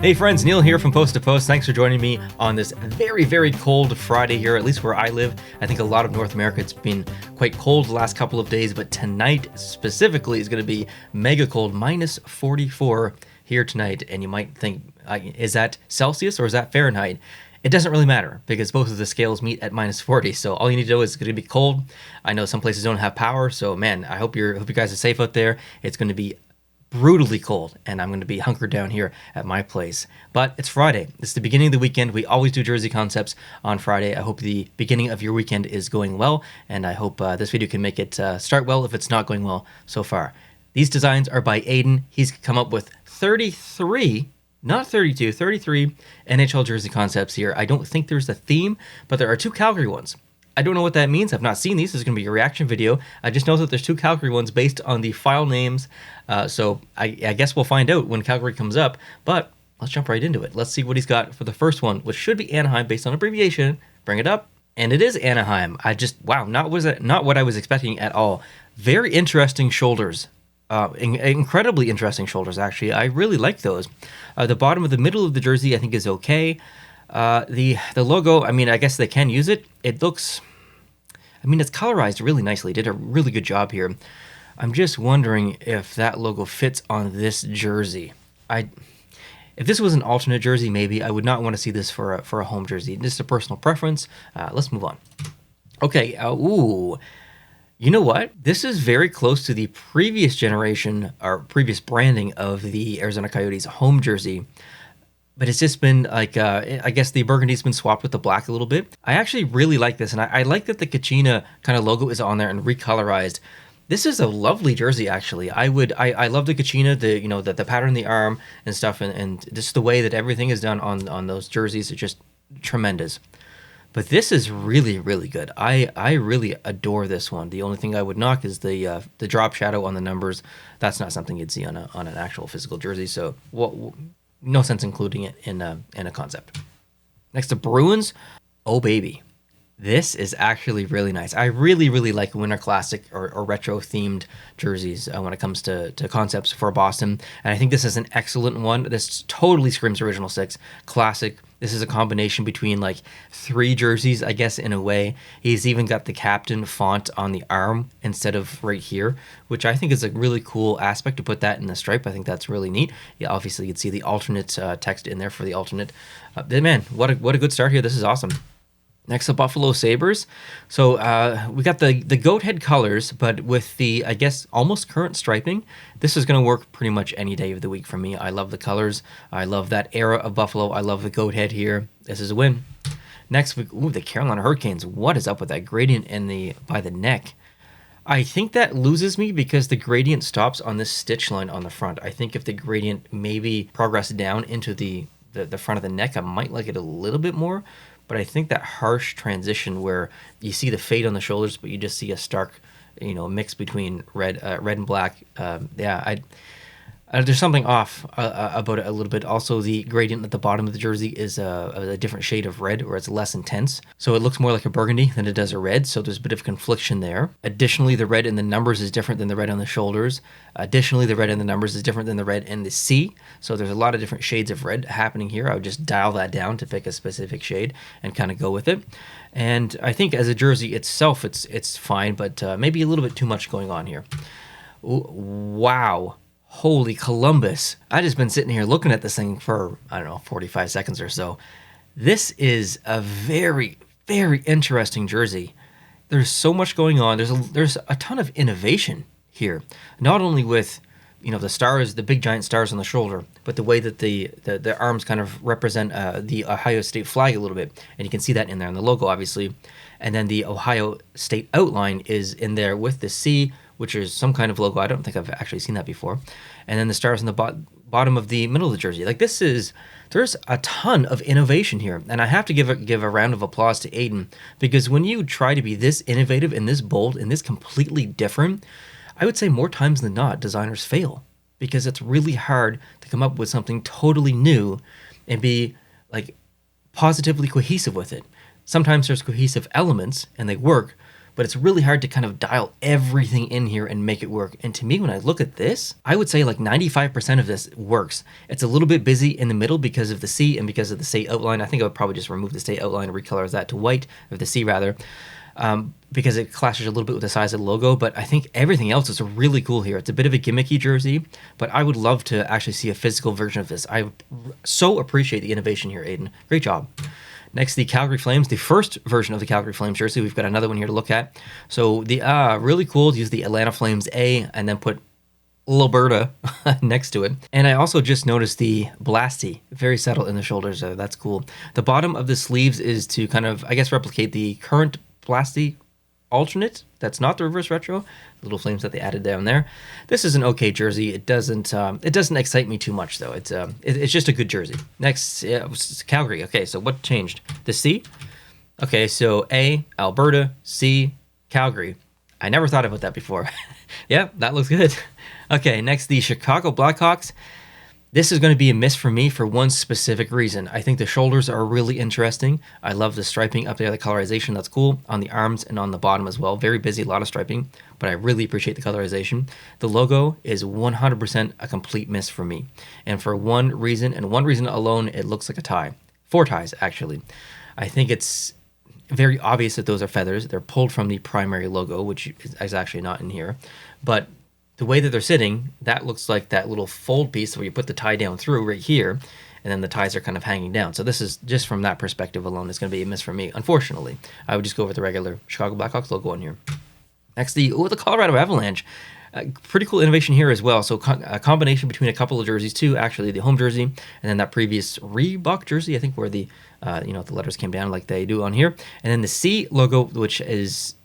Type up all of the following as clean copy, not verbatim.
Hey friends, Neil here from Post to Post. Thanks for joining me on this very, very cold Friday here, at least where I live. I think a lot of North America, it's been quite cold the last couple of days, but tonight specifically is going to be mega cold, minus 44 here tonight. And you might think, is that Celsius or is that Fahrenheit? It doesn't really matter because both of the scales meet at minus 40. So all you need to know is it's going to be cold. I know some places don't have power, so man, I hope you guys are safe out there. It's going to be brutally cold, and I'm going to be hunkered down here at my place. But it's Friday. It's the beginning of the weekend. We always do Jersey Concepts on Friday. I hope the beginning of your weekend is going well, and I hope this video can make it start well if it's not going well so far. These designs are by Aiden. He's come up with 33, not 32, 33 NHL Jersey Concepts here. I don't think there's a theme, but there are two Calgary ones. I don't know what that means. I've not seen these. This is going to be a reaction video. I just know that there's two Calgary ones based on the file names. So I guess we'll find out when Calgary comes up. But let's jump right into it. Let's see what he's got for the first one, which should be Anaheim based on abbreviation. Bring it up. And it is Anaheim. Wow, not what I was expecting at all. Very interesting shoulders. Incredibly interesting shoulders, actually. I really like those. The bottom of the middle of the jersey, I think, is okay. The logo, I mean, I guess they can use it. It looks, I mean, it's colorized really nicely. Did a really good job here. I'm just wondering if that logo fits on this jersey. If this was an alternate jersey, maybe I would not want to see this for a home jersey. This is a personal preference. Let's move on. Okay. Ooh. You know what? This is very close to the previous generation or previous branding of the Arizona Coyotes home jersey. But it's just been like, I guess the burgundy's been swapped with the black a little bit. I actually really like this, and I like that the Kachina kind of logo is on there and recolorized. This is a lovely jersey, actually. I love the Kachina, the pattern in the arm and stuff, and just the way that everything is done on those jerseys is just tremendous. But this is really, really good. I really adore this one. The only thing I would knock is the drop shadow on the numbers. That's not something you'd see on an actual physical jersey. So no sense including it in a concept. Next to Bruins, oh baby. This is actually really nice. I really, really like winter classic or retro themed jerseys when it comes to concepts for Boston. And I think this is an excellent one. This totally screams Original Six, classic. This is a combination between like three jerseys, I guess, in a way. He's even got the captain font on the arm instead of right here, which I think is a really cool aspect to put that in the stripe. I think that's really neat. Yeah, obviously you can see the alternate text in there for the alternate. Man, what a good start here. This is awesome. Next up, Buffalo Sabres. So we got the goat head colors, but with the, I guess, almost current striping. This is going to work pretty much any day of the week for me. I love the colors. I love that era of Buffalo. I love the goat head here. This is a win. Next, the Carolina Hurricanes. What is up with that gradient by the neck? I think that loses me because the gradient stops on this stitch line on the front. I think if the gradient maybe progressed down into the front of the neck, I might like it a little bit more. But I think that harsh transition where you see the fade on the shoulders, but you just see a stark, mix between red and black. There's something off about it a little bit. Also, the gradient at the bottom of the jersey is a different shade of red, where it's less intense. So it looks more like a burgundy than it does a red. So there's a bit of confliction there. Additionally, the red in the numbers is different than the red on the shoulders. Additionally, the red in the numbers is different than the red in the C. So there's a lot of different shades of red happening here. I would just dial that down to pick a specific shade and kind of go with it. And I think as a jersey itself, it's fine, but maybe a little bit too much going on here. Ooh, wow. Holy Columbus. I just been sitting here looking at this thing for, 45 seconds or so. This is a very, very interesting jersey. There's so much going on. There's a ton of innovation here. Not only with, the stars, the big giant stars on the shoulder, but the way that the arms kind of represent the Ohio State flag a little bit. And you can see that in there in the logo, obviously. And then the Ohio State outline is in there with the C, which is some kind of logo. I don't think I've actually seen that before. And then the stars on the bottom of the middle of the jersey. Like there's a ton of innovation here. And I have to give a round of applause to Aiden, because when you try to be this innovative and this bold and this completely different, I would say more times than not, designers fail, because it's really hard to come up with something totally new and be like positively cohesive with it. Sometimes there's cohesive elements and they work, but it's really hard to kind of dial everything in here and make it work. And to me, when I look at this, I would say like 95% of this works. It's a little bit busy in the middle because of the C and because of the state outline. I think I would probably just remove the state outline and recolor that to white, or the C rather, because it clashes a little bit with the size of the logo. But I think everything else is really cool here. It's a bit of a gimmicky jersey, but I would love to actually see a physical version of this. I so appreciate the innovation here, Aiden. Great job. Next, the Calgary Flames, the first version of the Calgary Flames jersey. We've got another one here to look at. So the really cool to use the Atlanta Flames A and then put Alberta next to it. And I also just noticed the Blasty, very subtle in the shoulders. That's cool. The bottom of the sleeves is to kind of, I guess, replicate the current Blasty alternate. That's not the reverse retro. The little flames that they added down there. This is an okay jersey. It doesn't excite me too much though. It's just a good jersey. Next, Calgary. Okay, so what changed? The C. Okay, so A, Alberta, C, Calgary. I never thought about that before. Yeah, that looks good. Okay, next, the Chicago Blackhawks. This is going to be a miss for me for one specific reason. I think the shoulders are really interesting. I love the striping up there, the colorization, that's cool. On the arms and on the bottom as well. Very busy, a lot of striping, but I really appreciate the colorization. The logo is 100% a complete miss for me. And for one reason, and one reason alone, it looks like a tie. 4 ties, actually. I think it's very obvious that those are feathers. They're pulled from the primary logo, which is actually not in here. But the way that they're sitting, that looks like that little fold piece where you put the tie down through right here, and then the ties are kind of hanging down. So this is, just from that perspective alone, is going to be a miss for me, unfortunately. I would just go with the regular Chicago Blackhawks logo on here. Next, the Colorado Avalanche. Pretty cool innovation here as well. So a combination between a couple of jerseys too, actually the home jersey and then that previous Reebok jersey, I think, where the the letters came down like they do on here. And then the C logo, which is,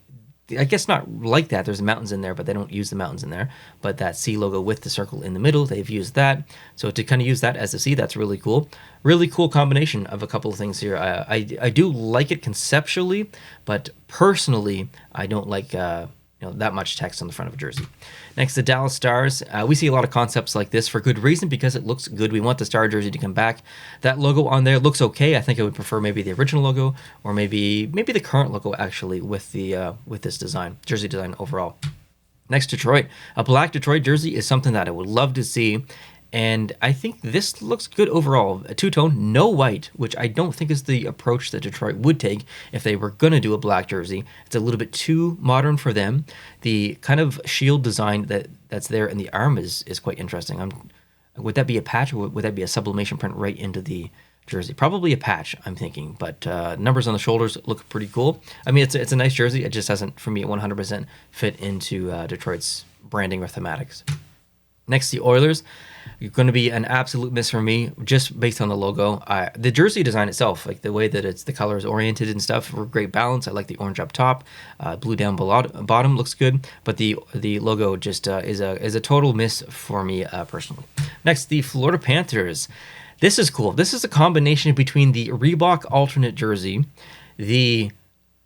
I guess, not like that. There's mountains in there, but they don't use the mountains in there. But that C logo with the circle in the middle, they've used that. So to kind of use that as a C, that's really cool. Really cool combination of a couple of things here. I do like it conceptually, but personally, I don't like that much text on the front of a jersey. Next, the Dallas Stars. We see a lot of concepts like this for good reason, because it looks good. We want the Star jersey to come back. That logo on there looks okay. I think I would prefer maybe the original logo, or maybe the current logo actually with this design, jersey design overall. Next, Detroit. A black Detroit jersey is something that I would love to see. And I think this looks good overall. A two-tone, no white, which I don't think is the approach that Detroit would take if they were going to do a black jersey. It's a little bit too modern for them. The kind of shield design that's there in the arm is quite interesting. Would that be a patch, or would that be a sublimation print right into the jersey? Probably a patch, I'm thinking. But numbers on the shoulders look pretty cool. I mean, it's a nice jersey. It just hasn't, for me, 100% fit into Detroit's branding or thematics. Next, the Oilers. You're going to be an absolute miss for me, just based on the logo. The jersey design itself, like the way that the color is oriented and stuff, great balance. I like the orange up top, blue down bottom looks good, but the logo just is a total miss for me personally. Next, the Florida Panthers. This is cool. This is a combination between the Reebok alternate jersey, the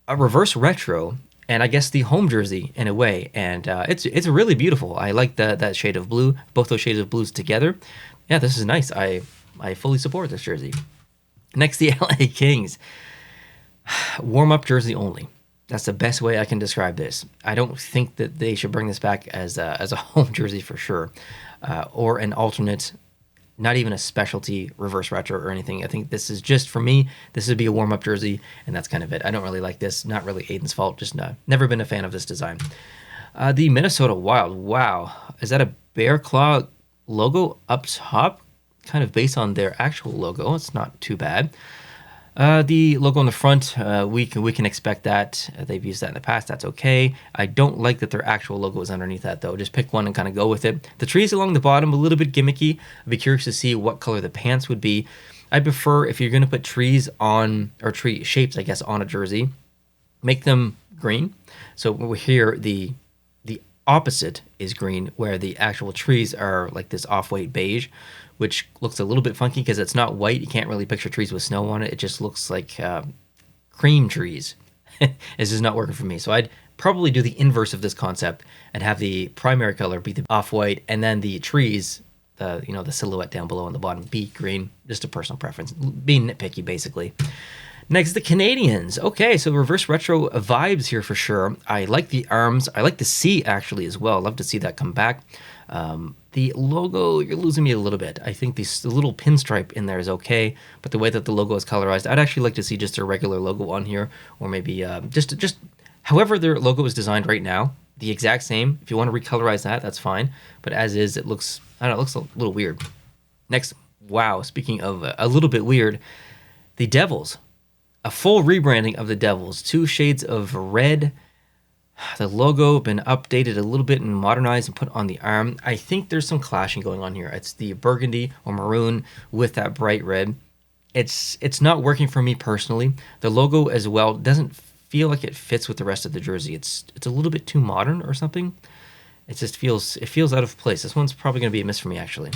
reverse retro, and I guess the home jersey in a way, and it's really beautiful. I like that shade of blue, both those shades of blues together. Yeah, this is nice. I fully support this jersey. Next, the LA Kings. Warm-up jersey only. That's the best way I can describe this. I don't think that they should bring this back as a home jersey for sure, or an alternate. Not even a specialty reverse retro or anything. I think this is just, for me, this would be a warm-up jersey, and that's kind of it. I don't really like this. Not really Aiden's fault. Just never been a fan of this design. The Minnesota Wild. Wow. Is that a bear claw logo up top? Kind of based on their actual logo. It's not too bad. The logo on the front, we can expect that. They've used that in the past. That's okay. I don't like that their actual logo is underneath that, though. Just pick one and kind of go with it. The trees along the bottom, a little bit gimmicky. I'd be curious to see what color the pants would be. I prefer, if you're going to put trees on, or tree shapes, I guess, on a jersey, make them green. So here, the opposite is green, where the actual trees are like this off-white beige, which looks a little bit funky because it's not white. You can't really picture trees with snow on it. It just looks like cream trees. It's just not working for me. So I'd probably do the inverse of this concept and have the primary color be the off-white, and then the trees, the silhouette down below on the bottom, be green. Just a personal preference. Being nitpicky, basically. Next, the Canadians. Okay, so reverse retro vibes here for sure. I like the arms. I like the C actually as well. Love to see that come back. The logo, you're losing me a little bit. I think the little pinstripe in there is okay, but the way that the logo is colorized, I'd actually like to see just a regular logo on here, or maybe just however their logo is designed right now, the exact same. If you want to recolorize that, that's fine. But as is, it looks, I don't know, it looks a little weird. Next, wow, speaking of a little bit weird, the Devils. A full rebranding of the Devils. 2 shades of red. The logo been updated a little bit and modernized and put on the arm. I think there's some clashing going on here. It's the burgundy or maroon with that bright red. It's not working for me personally. The logo as well doesn't feel like it fits with the rest of the jersey. It's a little bit too modern or something. It feels out of place. This one's probably going to be a miss for me actually.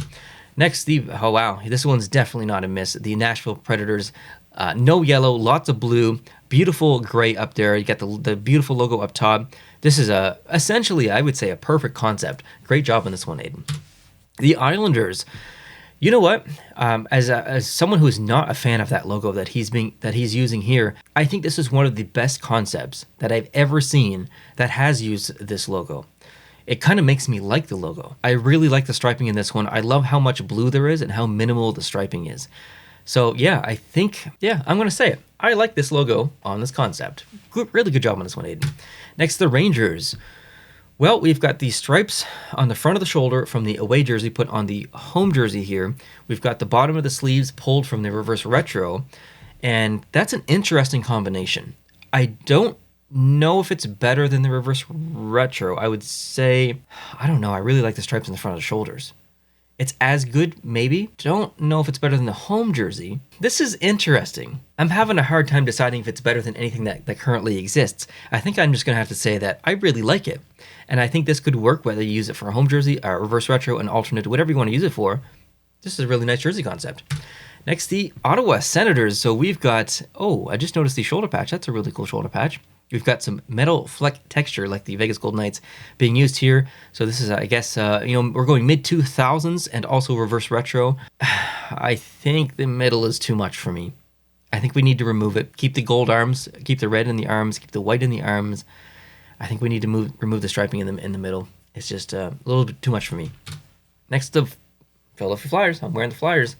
Next, oh wow, this one's definitely not a miss. The Nashville Predators. No yellow, lots of blue, beautiful gray up there. You got the beautiful logo up top. This is essentially, I would say, a perfect concept. Great job on this one, Aiden. The Islanders. You know what? As someone who is not a fan of that logo that he's using here, I think this is one of the best concepts that I've ever seen that has used this logo. It kind of makes me like the logo. I really like the striping in this one. I love how much blue there is and how minimal the striping is. So yeah, I think, I'm going to say it. I like this logo on this concept. Really good job on this one, Aiden. Next, the Rangers. Well, we've got the stripes on the front of the shoulder from the away jersey put on the home jersey here. We've got the bottom of the sleeves pulled from the reverse retro. And that's an interesting combination. I don't know if it's better than the reverse retro. I would say, I don't know. I really like the stripes in the front of the shoulders. It's as good, maybe. Don't know if it's better than the home jersey. This is interesting. I'm having a hard time deciding if it's better than anything that currently exists. I think I'm just going to have to say that I really like it. And I think this could work whether you use it for a home jersey, or reverse retro, an alternate, whatever you want to use it for. This is a really nice jersey concept. Next, the Ottawa Senators. So we've got, I just noticed the shoulder patch. That's a really cool shoulder patch. We've got some metal fleck texture like the Vegas Golden Knights being used here. So this is, I guess, we're going mid-2000s and also reverse retro. I think the middle is too much for me. I think we need to remove it. Keep the gold arms, keep the red in the arms, keep the white in the arms. I think we need to remove the striping in the middle. It's just a little bit too much for me. Next, the Philadelphia Flyers. I'm wearing the Flyers.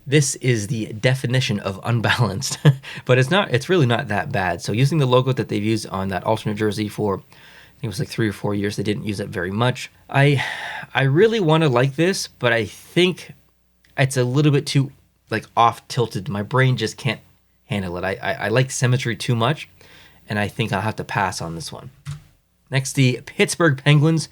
This is the definition of unbalanced, but it's really not that bad. So using the logo that they've used on that alternate jersey for, I think it was like 3 or 4 years, they didn't use it very much. I really want to like this, but I think it's a little bit too off tilted. My brain just can't handle it. I like symmetry too much, and I think I'll have to pass on this one. Next, the Pittsburgh Penguins.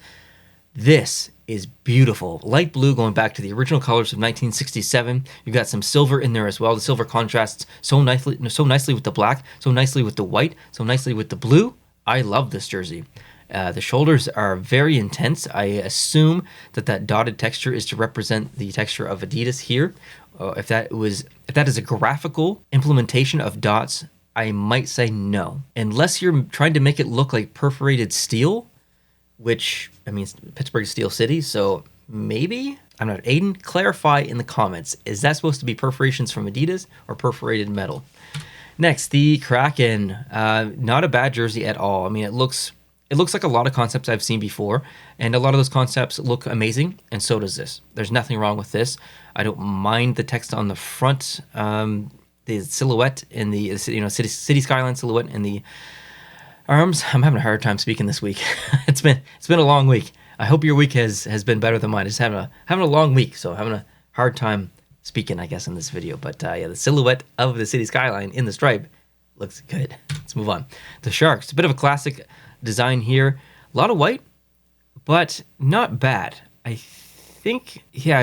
This is beautiful. Light blue going back to the original colors of 1967. You've got some silver in there as well. The silver contrasts so nicely with the black, so nicely with the white, so nicely with the blue. I love this jersey. The shoulders are very intense. I assume that dotted texture is to represent the texture of Adidas here. If that is a graphical implementation of dots, I might say no. Unless you're trying to make it look like perforated steel, which, I mean, Pittsburgh Steel City, so maybe? I'm not. Aiden, clarify in the comments. Is that supposed to be perforations from Adidas or perforated metal? Next, the Kraken. Not a bad jersey at all. I mean, it looks like a lot of concepts I've seen before, and a lot of those concepts look amazing, and so does this. There's nothing wrong with this. I don't mind the text on the front, the silhouette in the city skyline silhouette in the arms. I'm having a hard time speaking this week. It's been a long week. I hope your week has been better than mine. Just having a long week, so having a hard time speaking, I guess, in this video. But the silhouette of the city skyline in the stripe looks good. Let's move on. The Sharks. A bit of a classic design here. A lot of white, but not bad. I think, I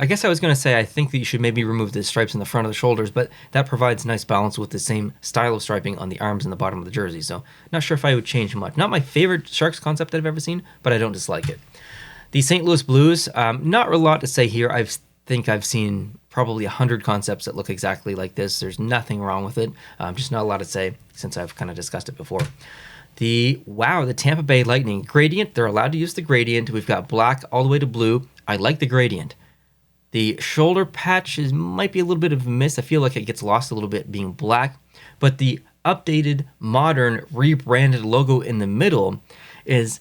guess I was gonna say I think that you should maybe remove the stripes in the front of the shoulders, but that provides nice balance with the same style of striping on the arms and the bottom of the jersey. So not sure if I would change much. Not my favorite Sharks concept that I've ever seen, but I don't dislike it. The St. Louis Blues, not a lot to say here. I think I've seen probably 100 concepts that look exactly like this. There's nothing wrong with it. Just not a lot to say since I've kind of discussed it before. The Tampa Bay Lightning gradient. They're allowed to use the gradient. We've got black all the way to blue. I like the gradient. The shoulder patch might be a little bit of a miss. I feel like it gets lost a little bit being black, but the updated, modern, rebranded logo in the middle is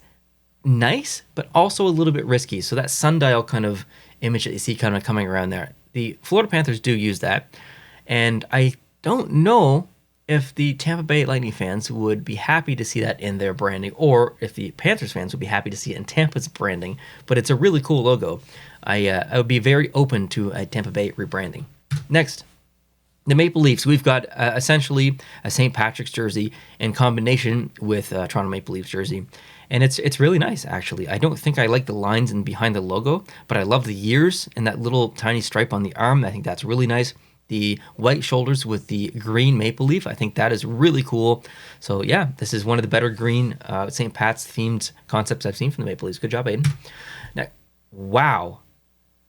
nice, but also a little bit risky. So that sundial kind of image that you see kind of coming around there, the Florida Panthers do use that, and I don't know if the Tampa Bay Lightning fans would be happy to see that in their branding, or if the Panthers fans would be happy to see it in Tampa's branding, but it's a really cool logo. I would be very open to a Tampa Bay rebranding. Next, the Maple Leafs. We've got essentially a St. Patrick's jersey in combination with Toronto Maple Leafs jersey, and it's really nice, actually. I don't think I like the lines in behind the logo, but I love the ears and that little tiny stripe on the arm. I think that's really nice. The white shoulders with the green maple leaf, I think that is really cool. So yeah, this is one of the better green St. Pat's themed concepts I've seen from the Maple Leafs. Good job, Aiden. Now, wow,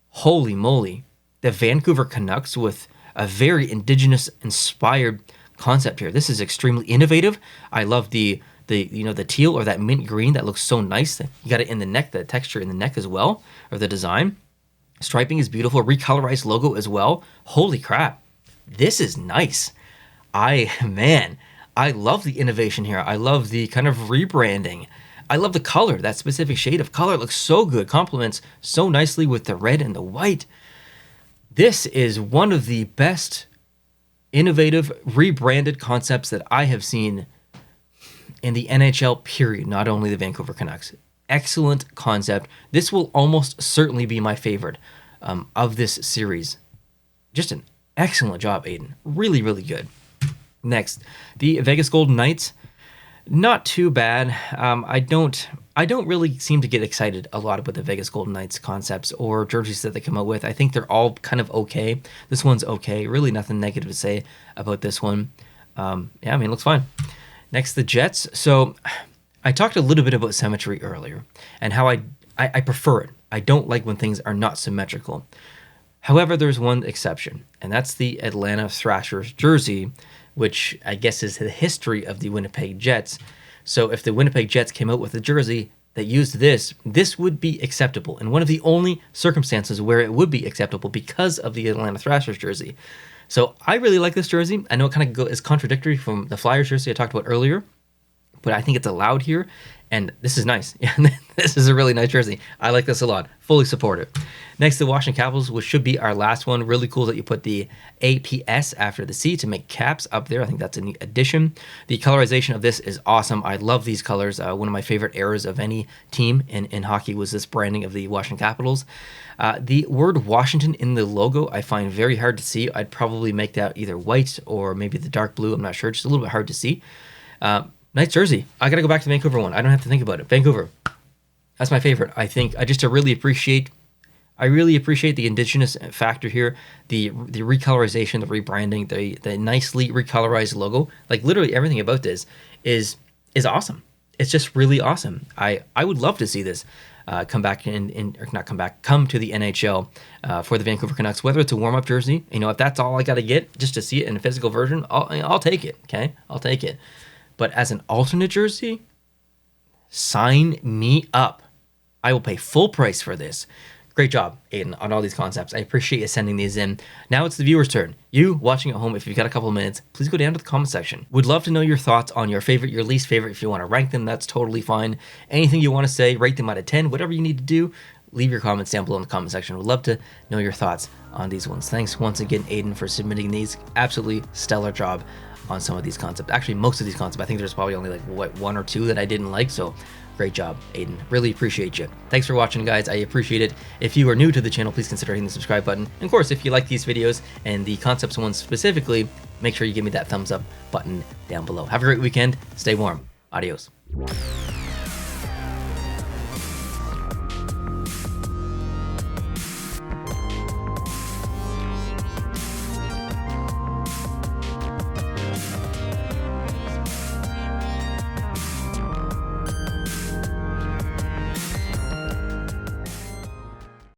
holy moly, the Vancouver Canucks with a very Indigenous inspired concept here. This is extremely innovative. I love the teal or that mint green. That looks so nice. You got it in the neck, the texture in the neck as well, or the design. Striping is beautiful. Recolorized logo as well. Holy crap. This is nice. I love the innovation here. I love the kind of rebranding. I love the color. That specific shade of color looks so good. Complements so nicely with the red and the white. This is one of the best innovative rebranded concepts that I have seen in the NHL period, not only the Vancouver Canucks. Excellent concept. This will almost certainly be my favorite of this series. Just an excellent job, Aiden. Really, really good. Next, the Vegas Golden Knights. Not too bad. I don't really seem to get excited a lot about the Vegas Golden Knights concepts or jerseys that they come out with. I think they're all kind of okay. This one's okay. Really nothing negative to say about this one. It looks fine. Next, the Jets. So I talked a little bit about symmetry earlier and how I prefer it. I don't like when things are not symmetrical. However, there's one exception, and that's the Atlanta Thrashers jersey, which I guess is the history of the Winnipeg Jets. So if the Winnipeg Jets came out with a jersey that used this would be acceptable. And one of the only circumstances where it would be acceptable because of the Atlanta Thrashers jersey. So I really like this jersey. I know it kind of is contradictory from the Flyers jersey I talked about earlier, but I think it's allowed here, and this is nice. This is a really nice jersey. I like this a lot. Fully support it. Next, the Washington Capitals, which should be our last one. Really cool that you put the APS after the C to make caps up there. I think that's a neat addition. The colorization of this is awesome. I love these colors. One of my favorite eras of any team in hockey was this branding of the Washington Capitals. The word Washington in the logo I find very hard to see. I'd probably make that either white or maybe the dark blue. I'm not sure. Just a little bit hard to see. Nice jersey. I got to go back to the Vancouver one. I don't have to think about it. Vancouver. That's my favorite. I think I really appreciate the Indigenous factor here, the recolorization, the rebranding, the nicely recolorized logo. Like literally everything about this is awesome. It's just really awesome. I would love to see this come to the NHL for the Vancouver Canucks, whether it's a warm-up jersey. If that's all I got to get just to see it in a physical version, I'll take it. Okay, I'll take it. But as an alternate jersey, sign me up. I will pay full price for this. Great job, Aiden, on all these concepts. I appreciate you sending these in. Now it's the viewer's turn. You watching at home, if you've got a couple of minutes, please go down to the comment section. Would love to know your thoughts on your favorite, your least favorite. If you want to rank them, that's totally fine. Anything you want to say, rate them out of 10, whatever you need to do, leave your comments down below in the comment section. Would love to know your thoughts on these ones. Thanks once again, Aiden, for submitting these. Absolutely stellar job on some of these concepts. Actually, most of these concepts. I think there's probably only one or two that I didn't like, so great job, Aiden. Really appreciate you. Thanks for watching, guys. I appreciate it. If you are new to the channel, please consider hitting the subscribe button. And of course, if you like these videos and the concepts ones specifically, make sure you give me that thumbs up button down below. Have a great weekend. Stay warm. Adios.